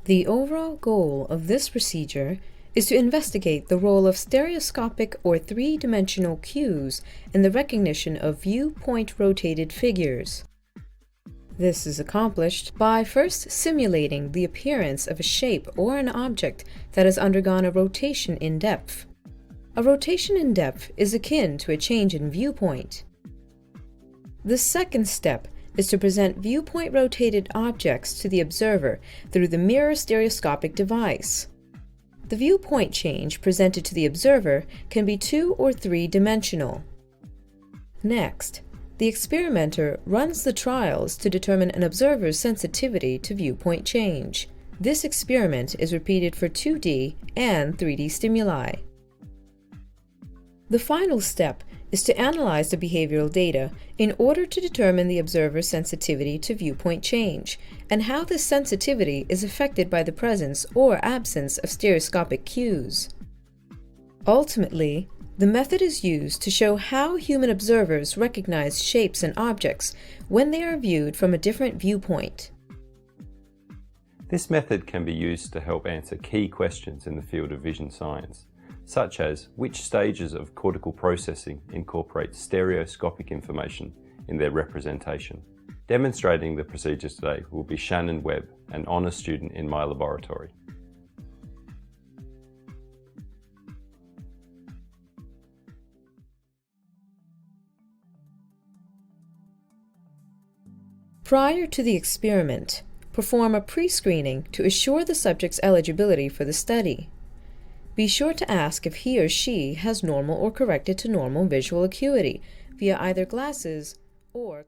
The overall goal of this procedure is to investigate the role of stereoscopic or three-dimensional cues in the recognition of viewpoint-rotated figures. This is accomplished by first simulating the appearance of a shape or an object that has undergone a rotation in depth. A rotation in depth is akin to a change in viewpoint. The second step is to present viewpoint-rotated objects to the observer through the mirror stereoscopic device. The viewpoint change presented to the observer can be 2 or 3-dimensional. Next, the experimenter runs the trials to determine an observer's sensitivity to viewpoint change. This experiment is repeated for 2D and 3D stimuli. The final step is to analyze the behavioral data in order to determine the observer's sensitivity to viewpoint change and how this sensitivity is affected by the presence or absence of stereoscopic cues. Ultimately, the method is used to show how human observers recognize shapes and objects when they are viewed from a different viewpoint. This method can be used to help answer key questions in the field of vision science, such as which stages of cortical processing incorporate stereoscopic information in their representation. Demonstrating the procedures today will be Shannon Webb, an honours student in my laboratory. Prior to the experiment, perform a pre-screening to assure the subject's eligibility for the study. Be sure to ask if he or she has normal or corrected to normal visual acuity via either glasses or